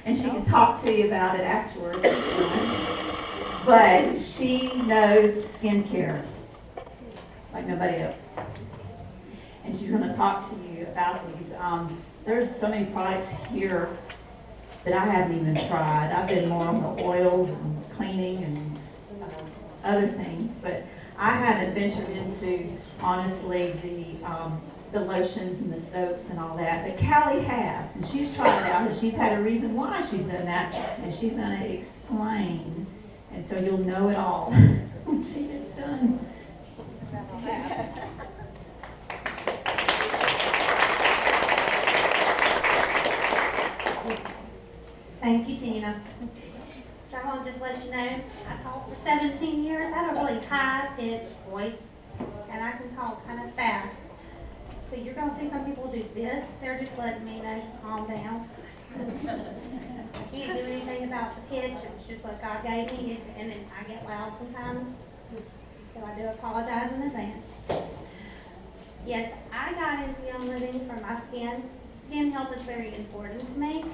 and she can talk to you about it afterwards. But she knows skincare like nobody else. And she's going to talk to you about these. There's so many products here that I haven't even tried. I've been more on the oils and cleaning and other things, but I haven't ventured into, honestly, the lotions and the soaps and all that. But Callie has, and she's tried it out, and she's had a reason why she's done that, and she's going to explain, and so you'll know it all when she gets done. Thank you, Tina. So I want to just let you know, I talked for 17 years. I have a really high-pitched voice, and I can talk kind of fast. So you're going to see some people do this. They're just letting me know to calm down. I can't do anything about the pitch. It's just what God gave me, and then I get loud sometimes. So I do apologize in advance. Yes, I got into Young Living for my skin. Skin health is very important to me.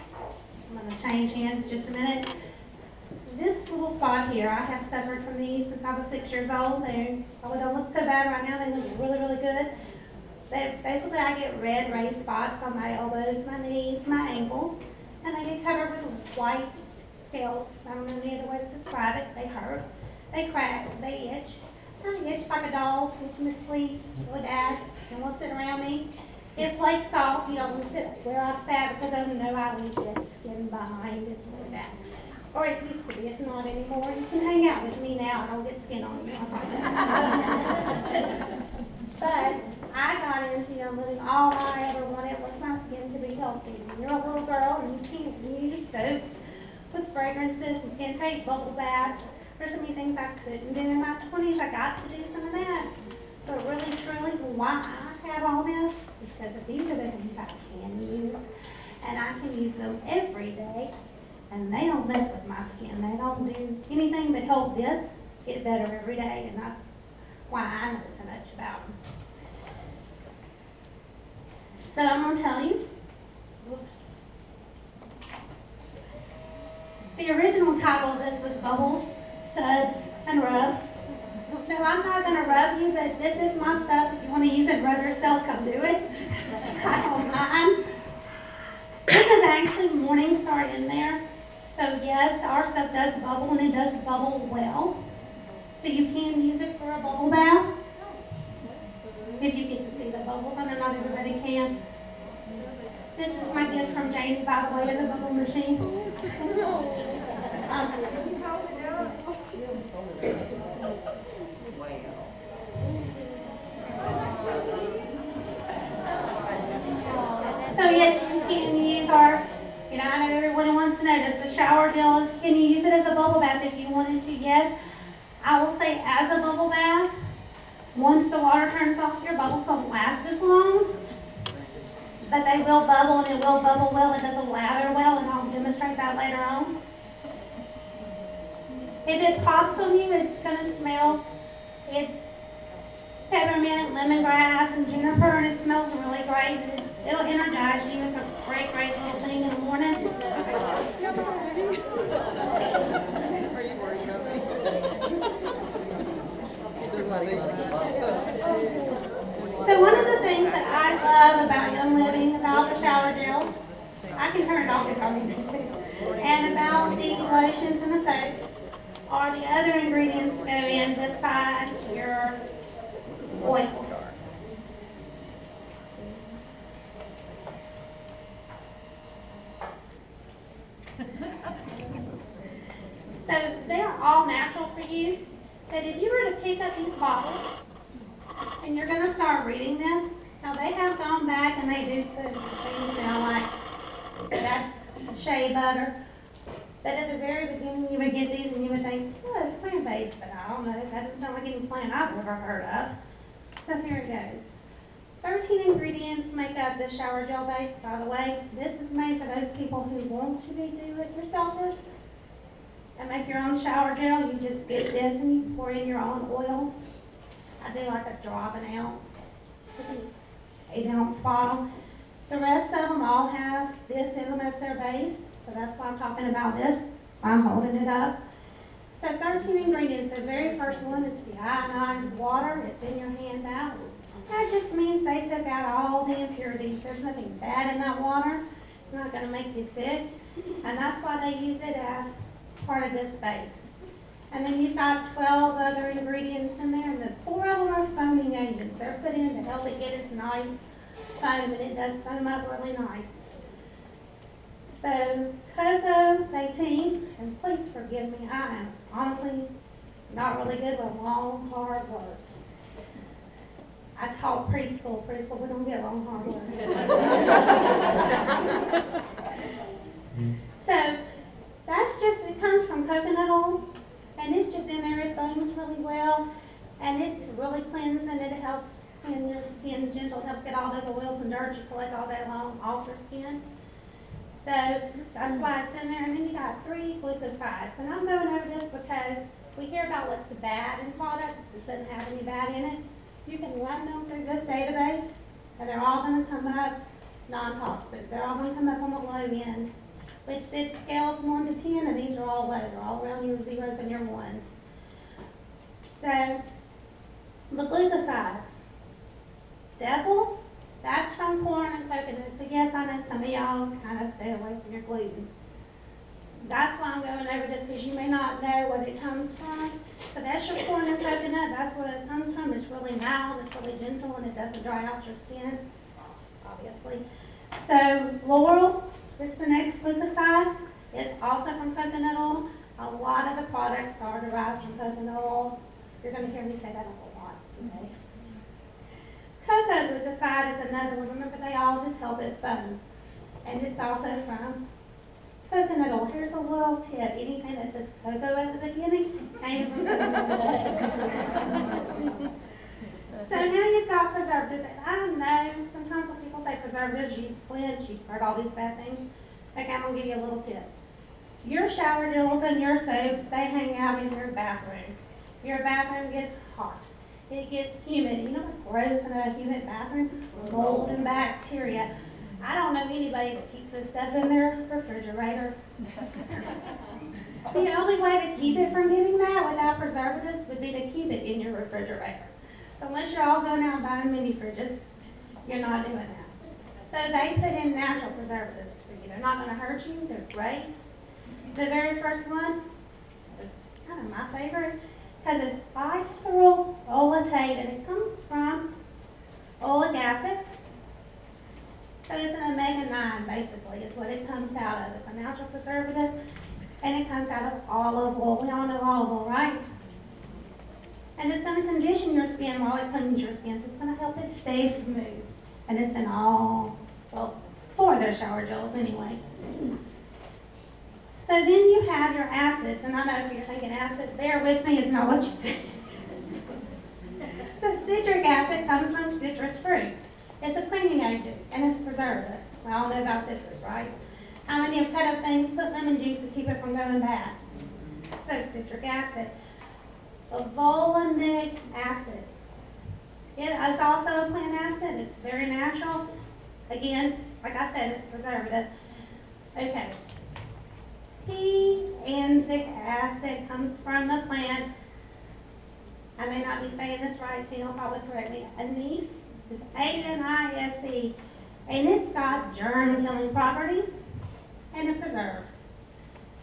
I'm going to change hands just a minute. This little spot here, I have suffered from these since I was 6 years old. They probably don't look so bad right now. They look really, really good. Basically, I get red raised spots on my elbows, my knees, my ankles, and they get covered with white scales. I don't know any other way to describe it. They hurt, they crack, they itch. They itch like a dog. It's Miss Please, really bad. Don't want to sit around me. It flakes off. You don't want to sit where I've sat because I know I leave that skin behind. It's really bad. Or it used to be. It's not anymore. You can hang out with me now and I'll get skin on you. But I got into Young Living. All I ever wanted was my skin to be healthy. When you're a little girl and you can't use soaps with fragrances and can't take bubble baths. There's so many things I couldn't do in my 20s. I got to do some of that. But really, truly, why I have all this is because these are the things I can use. And I can use them every day. And they don't mess with my skin. They don't do anything but help this get better every day. And that's why I know so much about them. So I'm going to tell you. Whoops. The original title of this was Bubbles, Suds, and Rubs. No, I'm not going to rub you, but this is my stuff. If you want to use it, rub yourself, come do it. I don't mind. This is actually Morningstar in there. So yes, our stuff does bubble, and it does bubble well. So you can use it for a bubble bath. If you get to see the bubbles, I know not everybody can. This is my gift from Jamie, by the way, is a bubble machine. So yes, you can use our, I know everyone wants to know this, the shower gel. Can you use it as a bubble bath if you wanted to? Yes. I will say as a bubble bath, once the water turns off, your bubbles don't last as long. But they will bubble, and it will bubble well. It doesn't lather well, and I'll demonstrate that later on. If it pops on you, it's going to smell, it's peppermint, lemongrass, and juniper, and it smells really great. It'll energize you. It's a great, great little thing in the morning. So one of the things that I love about Young Living, about the shower gels, I can turn it off if I need to, and about the lotions and the soaps, are the other ingredients go in besides your oils. So they're all natural for you, but if you were to pick up these bottles, and you're going to start reading this, now they have gone back and they do put things down like, that's shea butter. But at the very beginning, you would get these and you would think, oh, it's plant-based, but I don't know, that doesn't sound like any plant I've ever heard of. So here it goes. 13 ingredients make up this shower gel base, by the way. This is made for those people who want to be do-it-yourselfers and make your own shower gel. You just get this and you pour in your own oils. I do like a drop an ounce. This is an 8-ounce bottle. The rest of them all have this in them as their base, so that's why I'm talking about this. I'm holding it up. So 13 ingredients. The very first one is the ionized water. It's in your handout. That just means they took out all the impurities. There's nothing bad in that water. It's not going to make you sick. And that's why they use it as part of this base. And then you've got 12 other ingredients in there, and the 4 of them are foaming agents. They're put in to help it get its nice foam, and it does foam up really nice. So, cocoa, 18, and please forgive me, I am honestly not really good with long, hard words. I taught preschool. Preschool, we don't get long, hard words. So, that's just, it comes from coconut oil, and it's just in there, it foams really well, and it's really cleansing, and it helps clean your skin gentle, helps get all those oils and dirt you collect all day long off your skin. So that's why it's in there. And then you got 3 glucosides. And I'm going over this because we hear about what's bad in products. This doesn't have any bad in it. You can run them through this database, and they're all going to come up non-toxic. They're all going to come up on the low end, which it scales 1 to 10, and these are all low. They're all around your zeros and your ones. So the glucosides. Devil, that's from corn and coconut. So yes, I know some of y'all kind of stay away from your gluten. That's why I'm going over this, because you may not know what it comes from. So that's your corn and coconut. That's what it comes from. It's really mild, it's really gentle, and it doesn't dry out your skin, obviously. So laurel is the next glucoside. It's also from coconut oil. A lot of the products are derived from coconut oil. You're going to hear me say that a whole lot today. Cocoa glucoside is another one. Remember, they all just help it foam. And it's also from coconut oil. Here's a little tip. Anything that says cocoa at the beginning came from coconut. So now you've got preservatives. And I know sometimes when people say preservatives, you flinch, you've heard all these bad things. Okay, I'm going to give you a little tip. Your shower gels and your soaps, they hang out in your bathrooms. Your bathroom gets hot. It gets humid. You know what grows in a humid bathroom? Mold and bacteria. I don't know anybody that keeps this stuff in their refrigerator. The only way to keep it from getting that without preservatives would be to keep it in your refrigerator. So unless you're all going out and buying mini fridges, you're not doing that. So they put in natural preservatives for you. They're not going to hurt you. They're great. The very first one is kind of my favorite, because it's biceryl olatate, and it comes from oleic acid. So it's an omega-9, basically, is what it comes out of. It's a natural preservative, and it comes out of olive oil. We all know olive oil, right? And it's going to condition your skin while it cleans your skin, so it's going to help it stay smooth. And it's in all, well, 4 of their shower gels anyway. So then you have your acids, and I know if you're thinking acid, bear with me, it's not what you think. So citric acid comes from citrus fruit. It's a cleaning agent, and it's a preservative. We all know about citrus, right? How many have cut up things, put lemon juice to keep it from going bad? So citric acid. Levulinic acid. It is also a plant acid. It's very natural. Again, like I said, it's a preservative. Okay. P-anisic acid comes from the plant. I may not be saying this right, Tina will probably correct me. Anise is A-N-I-S-E, and it's got germ-killing properties, and it preserves.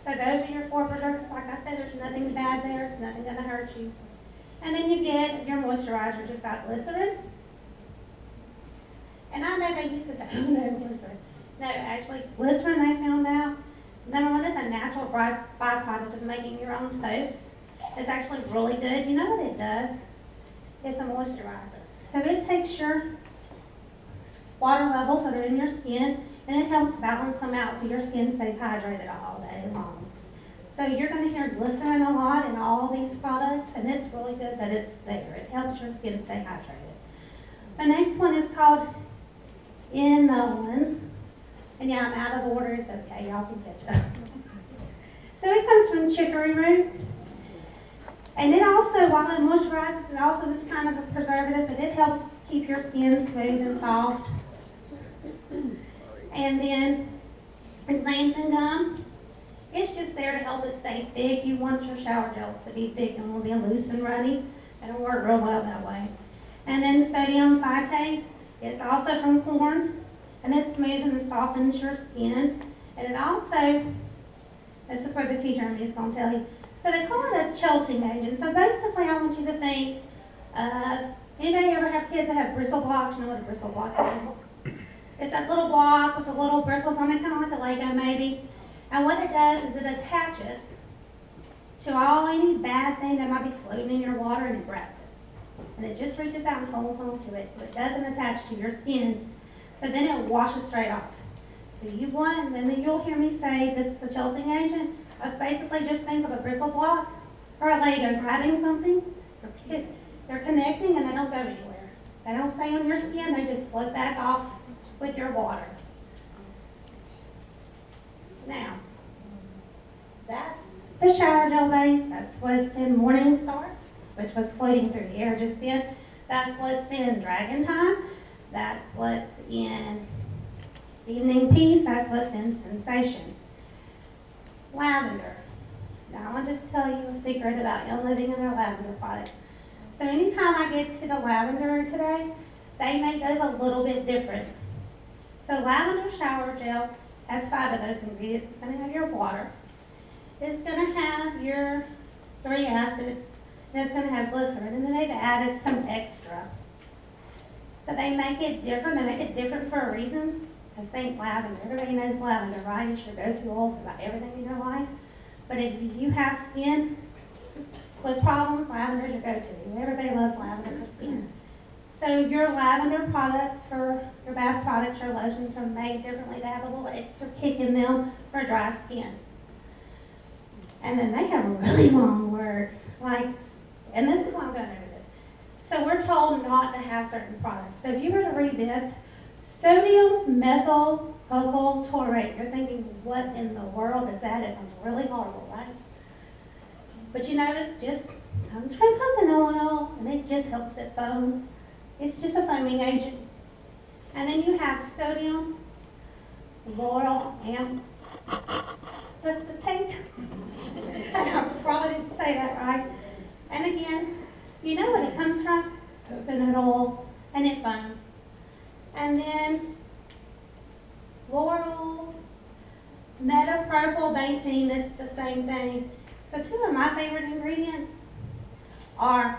So those are your 4 preservatives. Like I said, there's nothing bad there. It's nothing going to hurt you. And then you get your moisturizers. You've got glycerin. And I know they used to say, oh no, glycerin. No, actually, glycerin, they found out, number one, it's a natural byproduct of making your own soaps. It's actually really good. You know what it does? It's a moisturizer. So it takes your water levels that are in your skin, and it helps balance them out so your skin stays hydrated all day long. So you're going to hear glycerin a lot in all these products, and it's really good that it's there. It helps your skin stay hydrated. The next one is called inulin. And yeah, I'm out of order. It's okay. Y'all can catch up. So it comes from chicory root. And it also, while it moisturizes, it also is kind of a preservative, but it helps keep your skin smooth and soft. And then xanthan gum. It's just there to help it stay thick. You want your shower gels to be thick and will be loose and runny. It'll work real well that way. And then sodium phytate. It's also from corn, and it smooths and softens your skin. And it also, this is where the teacher in me is going to tell you. So they call it a chilting agent. So basically, I want you to think of, anybody ever have kids that have bristle blocks? You know what a bristle block is? It's that little block with the little bristles on it, kind of like a Lego maybe. And what it does is it attaches to all any bad thing that might be floating in your water, and it grabs it. And it just reaches out and holds onto it, so it doesn't attach to your skin. So then it washes straight off. So you want, and then you'll hear me say this is a chilting agent. That's basically just think of a bristle block or a Lego grabbing something. They're connecting and they don't go anywhere. They don't stay on your skin, they just float back off with your water. Now, that's the shower gel base. That's what's in Morning Star, which was floating through the air just then. That's what's in Dragon Time. That's what's in Evening Peace. That's what's in Sensation. Lavender. Now, I want to just tell you a secret about Young Living and their lavender products. So anytime I get to the lavender today, they make those a little bit different. So lavender shower gel has 5 of those ingredients. It's going to have your water. It's going to have your 3 acids. And it's going to have glycerin. And then they've added some extra. So they make it different. They make it different for a reason. Because think lavender. Everybody knows lavender, right? It's your go-to oil for about everything in your life. But if you have skin with problems, lavender is your go-to. Everybody loves lavender for skin. So your lavender products, for your bath products, your lotions are made differently. They have a little extra kick in them for dry skin. And then they have really long words, like, and this is why I'm going over this. So we're told not to have certain products. So if you were to read this, sodium methyl cocoa taurate, you're thinking, what in the world is that? It sounds really horrible, right? But you know, it just comes from coconut oil, and it just helps it foam. It's just a foaming agent. And then you have sodium lauryl acetate. I probably didn't say that right. And again, you know what it comes from? Coconut oil, and it foams. And then laurel metapropyl-betaine, it's the same thing. So 2 of my favorite ingredients are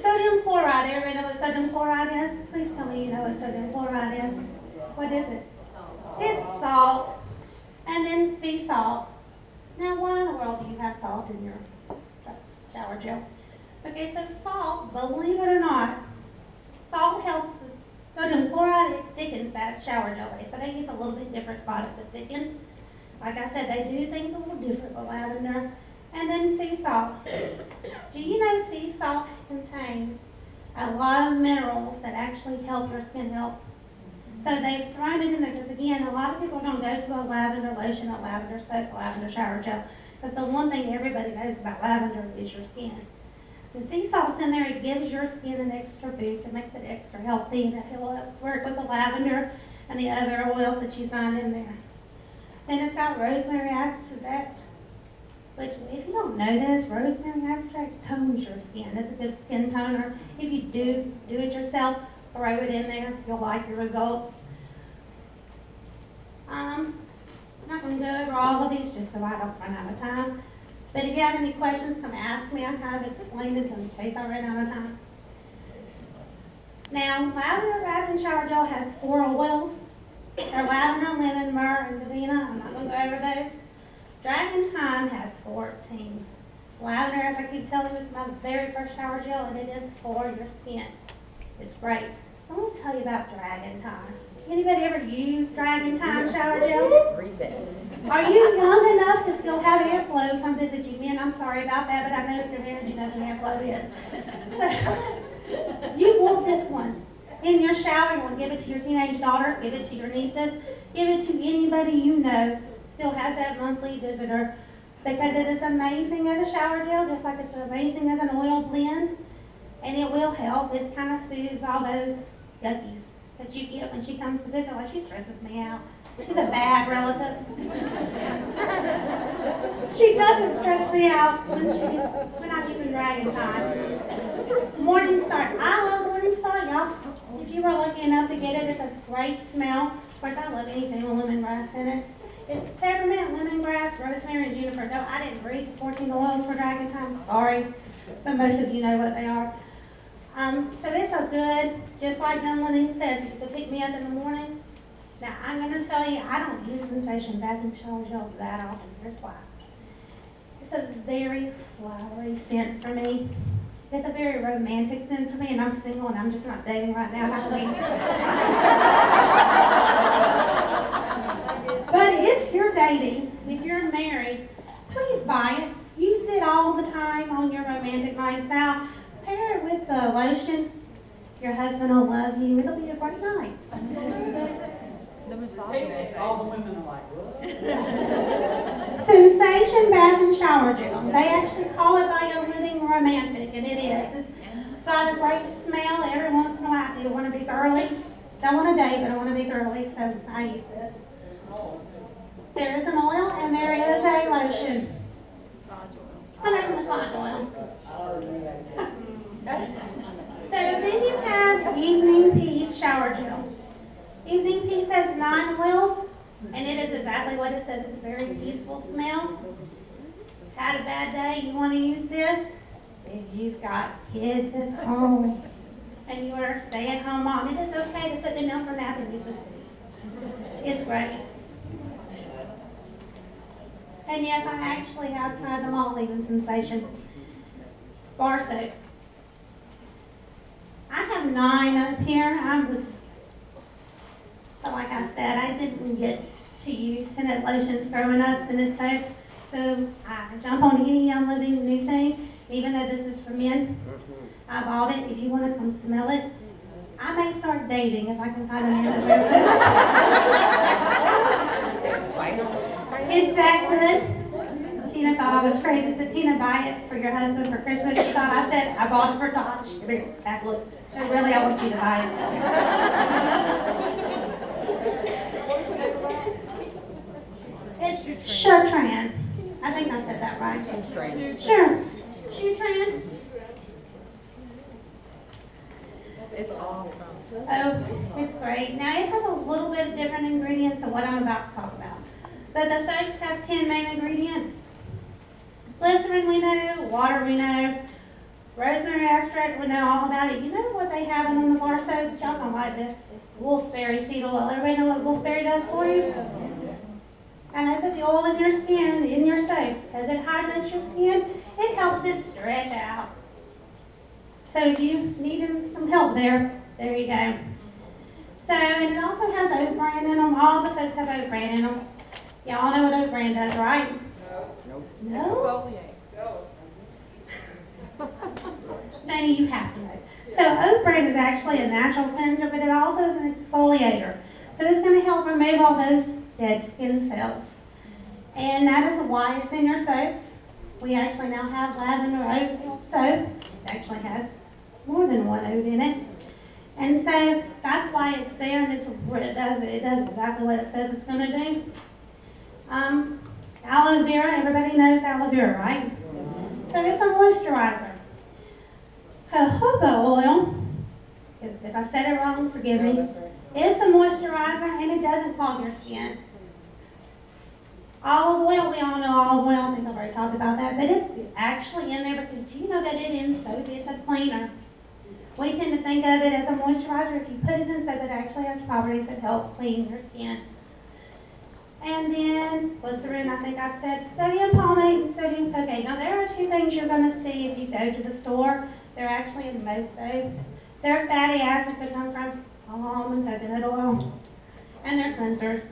sodium chloride. Everybody know what sodium chloride is? Please tell me you know what sodium chloride is. What is it? It's salt. And then sea salt. Now, why in the world do you have salt in your shower gel? Okay, so salt, believe it or not, salt helps the sodium chloride. It thickens that shower gel base. So they use a little bit different product to thicken. Like I said, they do things a little different with lavender. And then sea salt. Do you know sea salt contains a lot of minerals that actually help your skin health? So they've thrown it in there because, again, a lot of people don't go to a lavender lotion, a lavender soap, a lavender shower gel. Because the one thing everybody knows about lavender is your skin. So sea salt's in there. It gives your skin an extra boost. It makes it extra healthy. And it helps work with the lavender and the other oils that you find in there. Then it's got rosemary extract, which, if you don't know this, rosemary extract tones your skin. It's a good skin toner. If you do it yourself, throw it in there. You'll like your results. I'm not going to go over all of these just so I don't run out of time. But if you have any questions, come ask me. I kind of explain this in case I run out of time. Now, lavender bath and shower gel has 4 oils. They're lavender, lemon, myrrh, and verbena. I'm not going to go over those. Dragon Time has 14. Lavender, as I keep telling you, is my very first shower gel, and it is for your skin. It's great. I want to tell you about Dragon Time. Anybody ever use Dragon Time shower gel? Are you young enough to still have airflow? Come visit you. Men, I'm sorry about that, but I know if you're married, you know what airflow is. So, you want this one in your shower. You want to give it to your teenage daughters, give it to your nieces, give it to anybody you know still has that monthly visitor, because it is amazing as a shower gel, just like it's amazing as an oil blend, and it will help. It kind of soothes all those yuckies that you get when she comes to visit. Like, she stresses me out. She's a bad relative. She doesn't stress me out when I'm using Dragon Time. Morning Star. I love Morning Star, y'all. If you were lucky enough to get it, it's a great smell. Of course, I love anything with lemongrass in it. It's peppermint, lemongrass, rosemary, and juniper. No, I didn't read the 14 oils for Dragon Time. Sorry, but most of you know what they are. So it's a good, just like Dunley says, to pick me up in the morning. Now, I'm going to tell you, I don't use Sensation Bath and Shower Gel that often. Here's why. It's a very flowery scent for me. It's a very romantic scent for me, and I'm single, and I'm just not dating right now. But if you're dating, if you're married, please buy it. Use it all the time on your romantic nights out. Pair it with the lotion. Your husband will love you. It'll be a great night. All the women are like, what? Sensation Bath and Shower Gel. They actually call it by your living romantic, and it is. It's got a great smell. Every once in a while, you want to be girly. Don't want to date, but I want to be girly, so I use this. There is an oil, and there is a lotion. Oh, there's a massage oil. So then you have Evening Peace Shower Gel. Evening Peace has 9 oils, and it is exactly what it says. It's a very peaceful smell. Had a bad day, you want to use this? If you've got kids at home and you are a stay-at-home mom, it is okay to put them down for a nap and use this. It's great. And yes, I actually have tried them all, even Sensation bar soap. I have 9 up here. So like I said, I didn't get to use scented lotions growing up, scented soaps. So I jump on any Young Living new thing, even though this is for men. I bought it. If you want to come smell it, I may start dating if I can find a man that wears it. It's that good. Tina thought I was crazy. I said, Tina, buy it for your husband for Christmas. She thought I said, I bought it for Todd. She said, back look. So really, I want you to buy it. It's Shutran. I think I said that right. Sure. Shutran. It's awesome. Oh, it's great. Now, it has a little bit of different ingredients than what I'm about to talk about. But the soaps have 10 main ingredients. Glycerin we know, water we know, rosemary extract we know all about it. You know what they have in the bar soaps? Y'all gonna like this. Wolfberry seed oil. Everybody know what wolfberry does for you? And they put the oil in your skin, in your soaps, because it hydrates your skin. It helps it stretch out. So if you need some help there you go. So, and it also has oat bran in them. All the soaps have oat bran in them. Y'all know what oat bran does, right? No? Danny, you have to know. So oat bran is actually a natural cleanser, but it also is an exfoliator. So it's going to help remove all those dead skin cells. And that is why it's in your soaps. We actually now have lavender oat soap. It actually has more than one oat in it. And so that's why it's there, and it does exactly what it says it's going to do. Aloe vera, everybody knows aloe vera, right? So it's a moisturizer. Jojoba oil, if I said it wrong, forgive me. It's a moisturizer, and it doesn't clog your skin. Olive oil, we all know olive oil. I think I've already talked about that. But it's actually in there because do you know that it in soap is a cleaner? We tend to think of it as a moisturizer. If you put it in soap, it actually has properties that help clean your skin. And then glycerin, I think I've said sodium palmate and sodium cocaine. Now there are 2 things you're going to see if you go to the store. They're actually in most soaps. They're fatty acids that come from palm and coconut oil. And they're cleansers.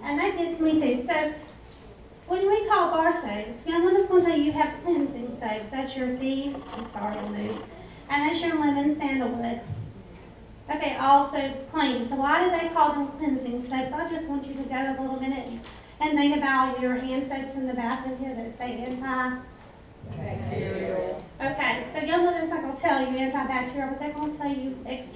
And that gets me too. So when we talk bar soaps, I'm just going to tell you have cleansing soap. That's your these. I'm sorry, I moved. And that's your lemon sandalwood. Okay, all soaps clean. So why do they call them cleansing soaps? I just want you to go a little minute and think about your hand soaps in the bathroom here that say antibacterial. Okay, so Young Living's not going to tell you antibacterial, but they're going to tell you extra